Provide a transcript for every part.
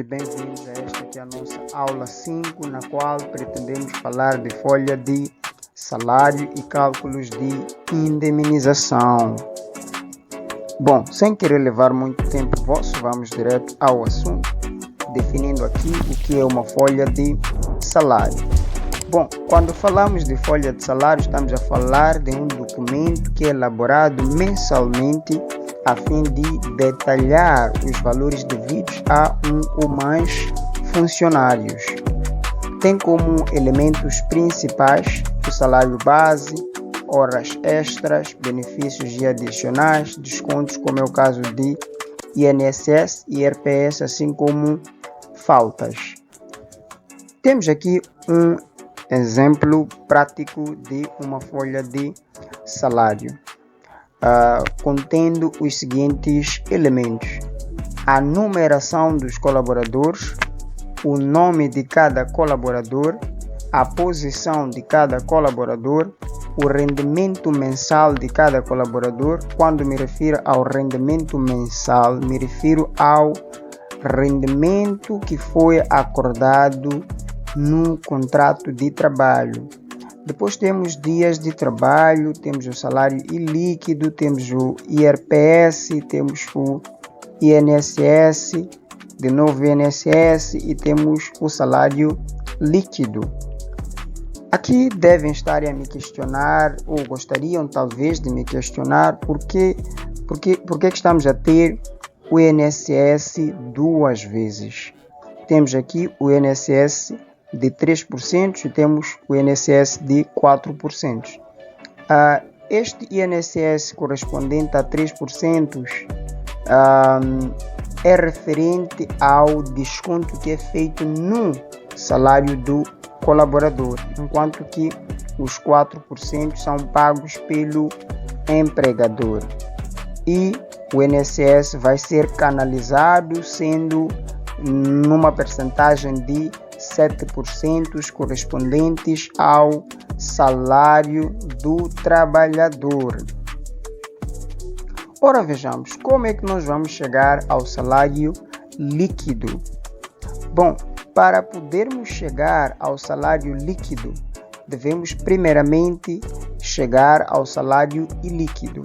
bem-vindos a esta que é a nossa aula 5, na qual pretendemos falar de folha de salário e cálculos de indemnização. Bom, sem querer levar muito tempo vosso, vamos direto ao assunto, definindo aqui o que é uma folha de salário. Bom, quando falamos de folha de salário, estamos a falar de um documento que é elaborado mensalmente a fim de detalhar os valores devidos a um ou mais funcionários. Tem como elementos principais o salário base, horas extras, benefícios e adicionais, descontos como é o caso de INSS e IRPS, assim como faltas. Temos aqui um exemplo prático de uma folha de salário, contendo os seguintes elementos: a numeração dos colaboradores, o nome de cada colaborador, a posição de cada colaborador, o rendimento mensal de cada colaborador. Quando me refiro ao rendimento mensal, me refiro ao rendimento que foi acordado no contrato de trabalho. Depois temos dias de trabalho, temos o salário ilíquido, temos o IRPS, temos o INSS, de novo INSS, e temos o salário líquido. Aqui devem estar a me questionar, ou gostariam talvez de me questionar, por que estamos a ter o INSS duas vezes. Temos aqui o INSS de 3% e temos o INSS de 4%. Este INSS correspondente a 3% é referente ao desconto que é feito no salário do colaborador, enquanto que os 4% são pagos pelo empregador. E o INSS vai ser canalizado sendo numa percentagem de 7% correspondentes ao salário do trabalhador. Ora, vejamos como é que nós vamos chegar ao salário líquido. Bom, para podermos chegar ao salário líquido, devemos primeiramente chegar ao salário ilíquido.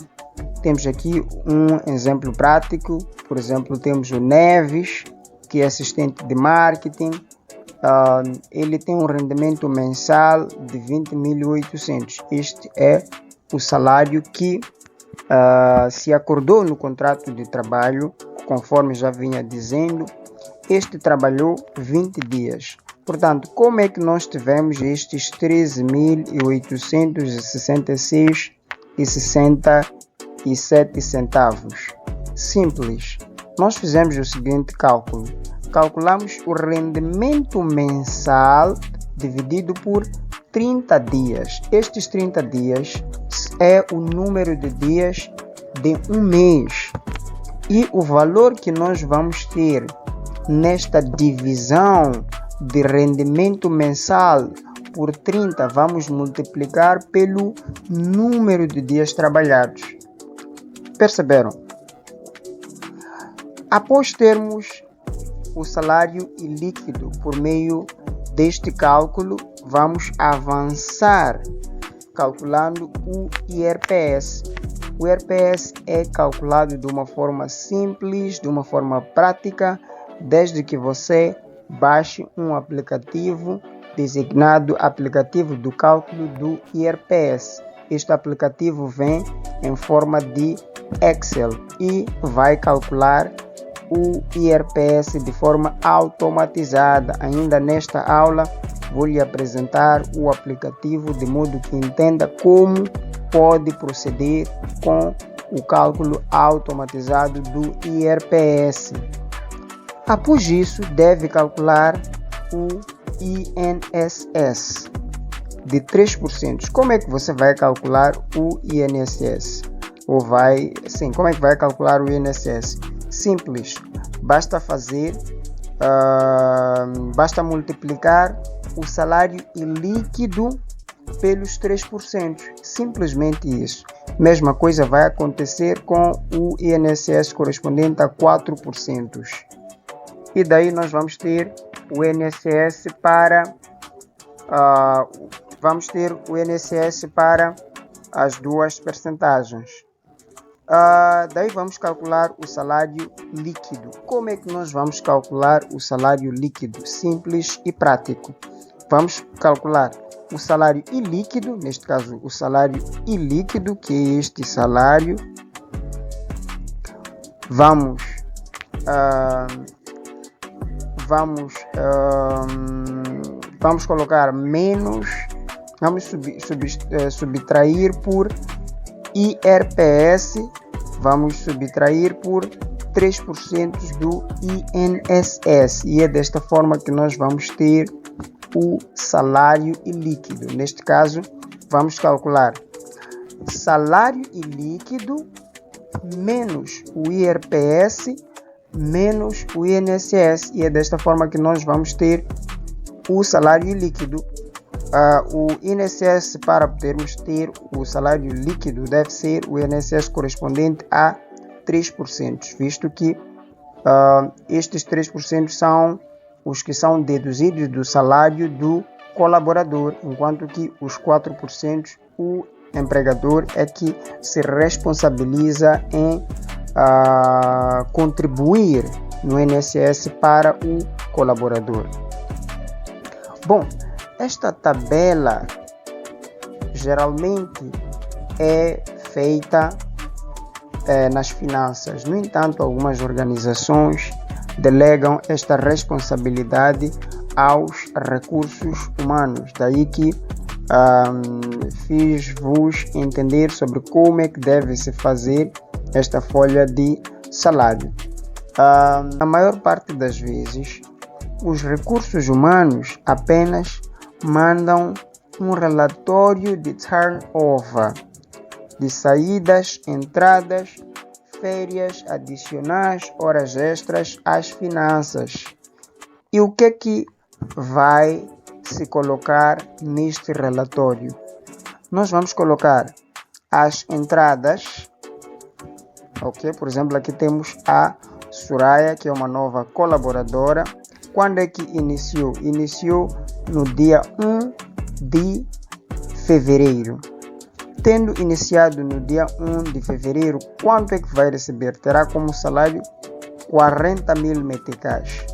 Temos aqui um exemplo prático. Por exemplo, temos o Neves, que é assistente de marketing. Ele tem um rendimento mensal de 20.800. Este é o salário que se acordou no contrato de trabalho, conforme já vinha dizendo. Este trabalhou 20 dias. Portanto, como é que nós tivemos estes 13.866,67 centavos? Simples. Nós fizemos o seguinte cálculo. Calculamos o rendimento mensal dividido por 30 dias. Estes 30 dias é o número de dias de um mês. E o valor que nós vamos ter nesta divisão de rendimento mensal por 30, vamos multiplicar pelo número de dias trabalhados. Perceberam? Após termos o salário ilíquido por meio deste cálculo, vamos avançar calculando o IRPS. O IRPS é calculado de uma forma simples, de uma forma prática, desde que você baixe um aplicativo designado aplicativo do cálculo do IRPS. Este aplicativo vem em forma de Excel e vai calcular o IRPS de forma automatizada. Ainda nesta aula vou lhe apresentar o aplicativo de modo que entenda como pode proceder com o cálculo automatizado do IRPS. Após isso, deve calcular o INSS de 3%. Como é que você vai calcular o INSS? Como é que vai calcular o INSS? Simples, basta multiplicar o salário ilíquido pelos 3%. Simplesmente isso. Mesma coisa vai acontecer com o INSS correspondente a 4%. e daí nós vamos ter o INSS para as duas percentagens. Daí vamos calcular o salário líquido. Como é que nós vamos calcular o salário líquido? Simples e prático. Vamos calcular o salário ilíquido, neste caso o salário ilíquido, que é este salário. Vamos colocar menos, vamos subtrair por IRPS, vamos subtrair por 3% do INSS, e é desta forma que nós vamos ter o salário ilíquido. Neste caso, vamos calcular salário ilíquido menos o IRPS menos o INSS, e é desta forma que nós vamos ter o salário líquido. O INSS, para podermos ter o salário líquido, deve ser o INSS correspondente a 3%, visto que estes 3% são os que são deduzidos do salário do colaborador, enquanto que os 4% o empregador é que se responsabiliza em contribuir no INSS para o colaborador. Bom, esta tabela geralmente é feita nas finanças. No entanto, algumas organizações delegam esta responsabilidade aos recursos humanos. Daí que fiz-vos entender sobre como é que deve se fazer esta folha de salário. Na maior parte das vezes, os recursos humanos apenas mandam um relatório de turnover, de saídas, entradas, férias adicionais, horas extras às finanças. E o que é que vai se colocar neste relatório? Nós vamos colocar as entradas, ok? Por exemplo, aqui temos a Soraya, que é uma nova colaboradora. Quando é que iniciou? Iniciou no dia 1 de fevereiro. Tendo iniciado no dia 1 de fevereiro, quanto é que vai receber? Terá como salário 40.000 meticais.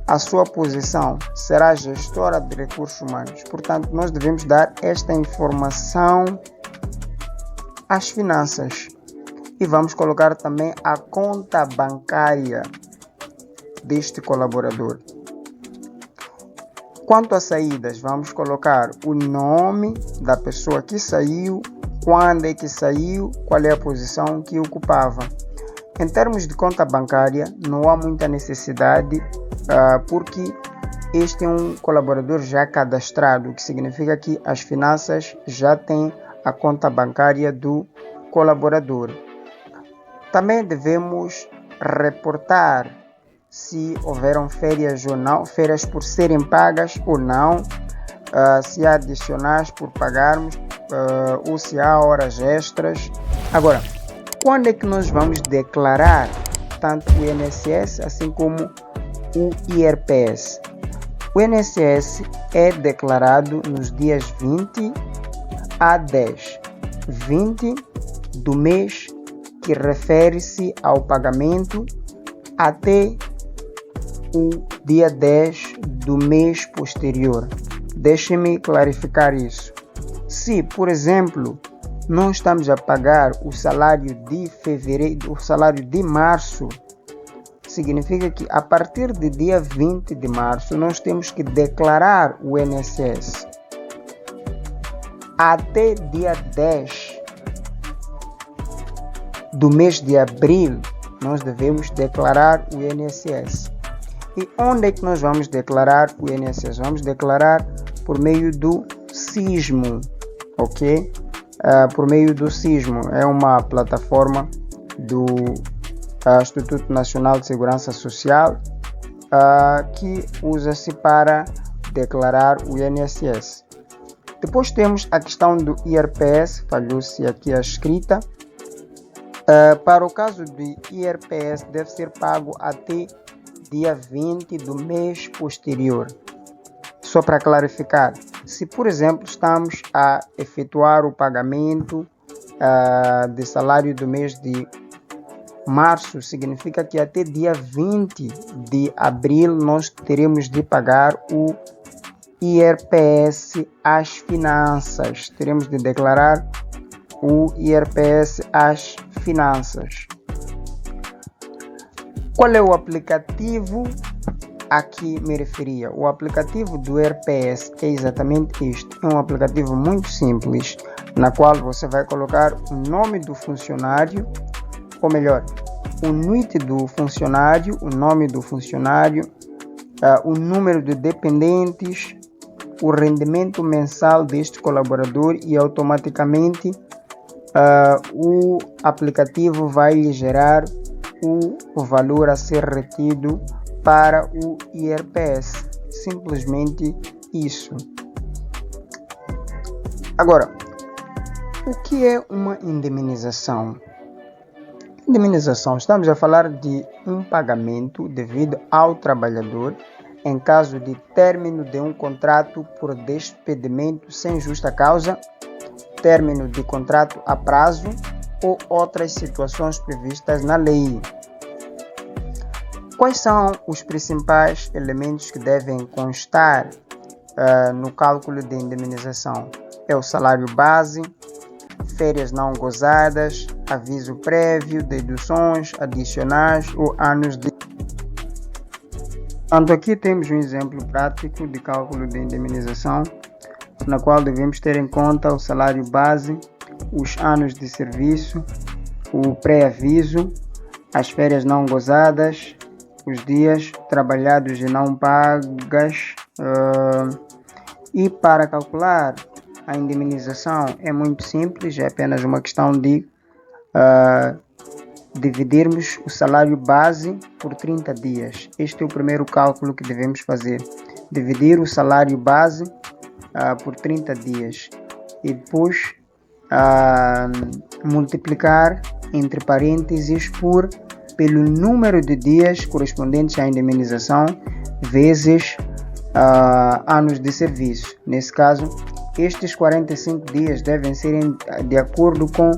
A sua posição será gestora de recursos humanos. Portanto, nós devemos dar esta informação às finanças. E vamos colocar também a conta bancária deste colaborador. Quanto a saídas, vamos colocar o nome da pessoa que saiu, quando é que saiu, qual é a posição que ocupava. Em termos de conta bancária, não há muita necessidade, porque este é um colaborador já cadastrado, o que significa que as finanças já têm a conta bancária do colaborador. Também devemos reportar se houveram férias ou não, férias por serem pagas ou não, se há adicionais por pagarmos, ou se há horas extras. Agora, quando é que nós vamos declarar tanto o INSS assim como o IRPS? O INSS é declarado nos dias 20 a 10. 20 do mês que refere-se ao pagamento até o dia 10 do mês posterior. Deixe-me clarificar isso. Se, por exemplo, não estamos a pagar o salário de fevereiro, o salário de março, significa que a partir do dia 20 de março nós temos que declarar o INSS. Até dia 10 do mês de abril nós devemos declarar o INSS. E onde é que nós vamos declarar o INSS? Vamos declarar por meio do Sismo, ok? Por meio do Sismo, é uma plataforma do Instituto Nacional de Segurança Social que usa-se para declarar o INSS. Depois temos a questão do IRPS, falhou-se aqui a escrita. Para o caso do IRPS, deve ser pago até dia 20 do mês posterior. Só para clarificar, se por exemplo estamos a efetuar o pagamento de salário do mês de março, significa que até dia 20 de abril nós teremos de pagar o IRPS às finanças. Teremos de declarar o IRPS às finanças. Qual é o aplicativo a que me referia? O aplicativo do IRPS é exatamente este. É um aplicativo muito simples, na qual você vai colocar o nome do funcionário, ou melhor, o NUIT do funcionário, o nome do funcionário, o número de dependentes, o rendimento mensal deste colaborador e automaticamente o aplicativo vai lhe gerar o valor a ser retido para o IRPS. Simplesmente isso. Agora, o que é uma indemnização? Indemnização, estamos a falar de um pagamento devido ao trabalhador em caso de término de um contrato por despedimento sem justa causa, término de contrato a prazo ou outras situações previstas na lei. Quais são os principais elementos que devem constar no cálculo de indemnização? É o salário base, férias não gozadas, aviso prévio, deduções adicionais ou anos de... Portanto, aqui temos um exemplo prático de cálculo de indemnização, na qual devemos ter em conta o salário base, os anos de serviço, o pré-aviso, as férias não gozadas, os dias trabalhados e não pagas. E para calcular a indemnização é muito simples, é apenas uma questão de dividirmos o salário base por 30 dias. Este é o primeiro cálculo que devemos fazer. Dividir o salário base por 30 dias e depois multiplicar entre parênteses pelo número de dias correspondentes à indemnização vezes anos de serviço. Nesse caso, estes 45 dias devem ser de acordo com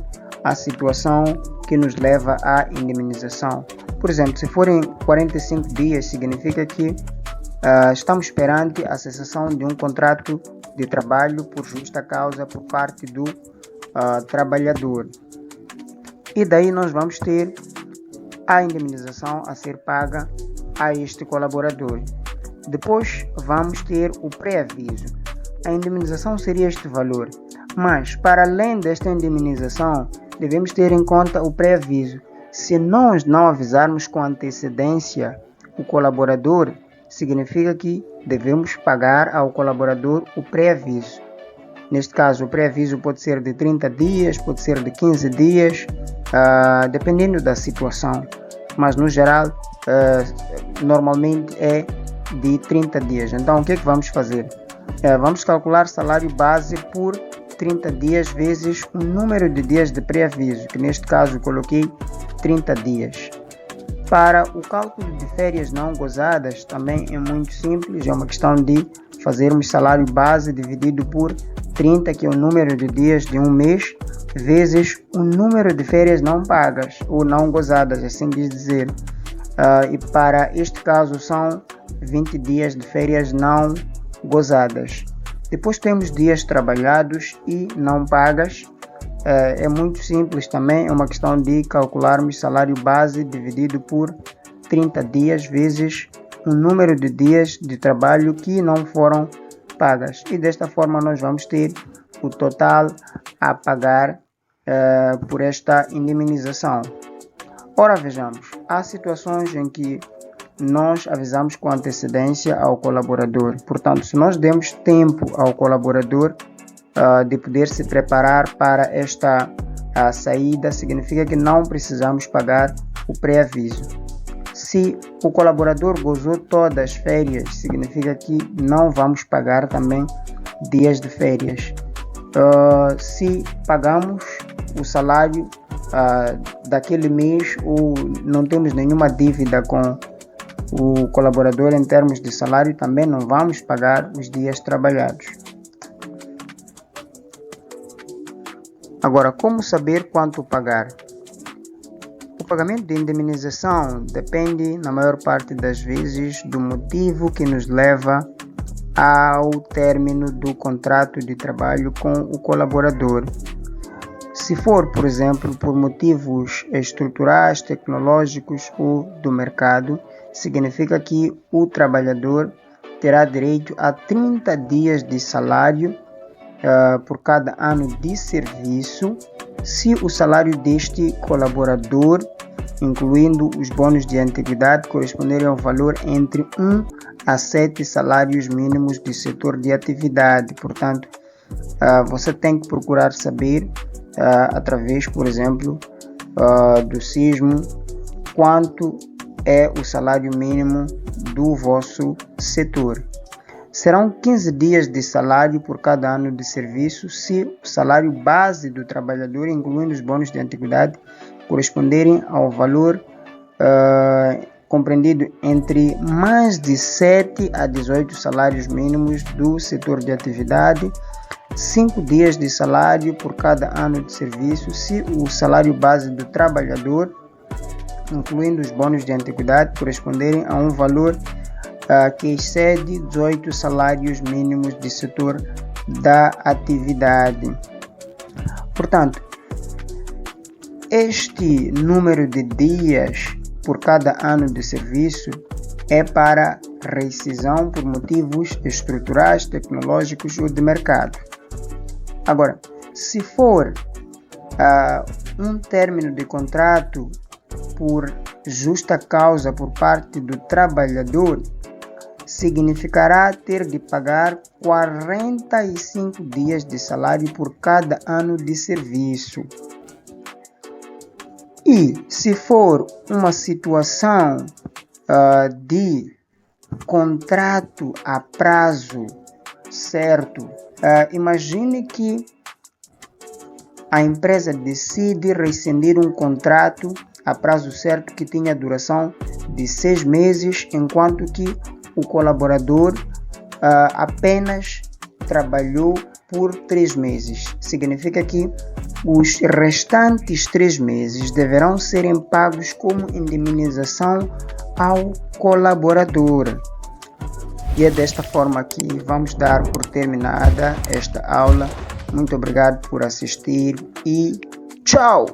a situação que nos leva à indemnização. Por exemplo, se forem 45 dias, significa que estamos perante a cessação de um contrato de trabalho por justa causa por parte do trabalhador. E daí nós vamos ter a indemnização a ser paga a este colaborador. Depois vamos ter o pré-aviso. A indemnização seria este valor, mas para além desta indemnização devemos ter em conta o pré-aviso. Se nós não avisarmos com antecedência o colaborador, significa que devemos pagar ao colaborador o pré-aviso. Neste caso, o pré-aviso pode ser de 30 dias, pode ser de 15 dias, dependendo da situação. Mas no geral, normalmente é de 30 dias. Então, o que é que vamos fazer? Vamos calcular salário base por 30 dias vezes o número de dias de pré-aviso, que neste caso coloquei 30 dias. Para o cálculo de férias não gozadas também é muito simples, é uma questão de fazermos salário base dividido por 30, que é o número de dias de um mês, vezes o número de férias não pagas ou não gozadas, assim dizer. E para este caso são 20 dias de férias não gozadas. Depois temos dias trabalhados e não pagas. É muito simples também, é uma questão de calcularmos salário base dividido por 30 dias vezes o número de dias de trabalho que não foram pagas. E desta forma nós vamos ter o total a pagar por esta indemnização. Ora, vejamos, há situações em que nós avisamos com antecedência ao colaborador. Portanto, se nós demos tempo ao colaborador de poder se preparar para esta saída, significa que não precisamos pagar o pré-aviso. Se o colaborador gozou todas as férias, significa que não vamos pagar também dias de férias. Se pagamos o salário daquele mês ou não temos nenhuma dívida com o colaborador em termos de salário, também não vamos pagar os dias trabalhados. Agora, como saber quanto pagar? O pagamento de indemnização depende, na maior parte das vezes, do motivo que nos leva ao término do contrato de trabalho com o colaborador. Se for, por exemplo, por motivos estruturais, tecnológicos ou do mercado, significa que o trabalhador terá direito a 30 dias de salário por cada ano de serviço, se o salário deste colaborador, incluindo os bônus de antiguidade, corresponderem ao valor entre 1 a 7 salários mínimos de setor de atividade. Portanto, você tem que procurar saber, através, por exemplo, do SISMO, quanto é o salário mínimo do vosso setor. Serão 15 dias de salário por cada ano de serviço se o salário base do trabalhador, incluindo os bônus de antiguidade, corresponderem ao valor compreendido entre mais de 7 a 18 salários mínimos do setor de atividade. 5 dias de salário por cada ano de serviço se o salário base do trabalhador, incluindo os bônus de antiguidade, corresponderem a um valor que excede 18 salários mínimos de setor da atividade. Portanto, este número de dias por cada ano de serviço é para rescisão por motivos estruturais, tecnológicos ou de mercado. Agora, se for um término de contrato por justa causa por parte do trabalhador, significará ter de pagar 45 dias de salário por cada ano de serviço. E se for uma situação de contrato a prazo certo, imagine que a empresa decide rescindir um contrato a prazo certo que tinha duração de 6 meses, enquanto que o colaborador apenas trabalhou por 3 meses. Significa que os restantes 3 meses deverão serem pagos como indemnização ao colaborador. E é desta forma que vamos dar por terminada esta aula. Muito obrigado por assistir e tchau!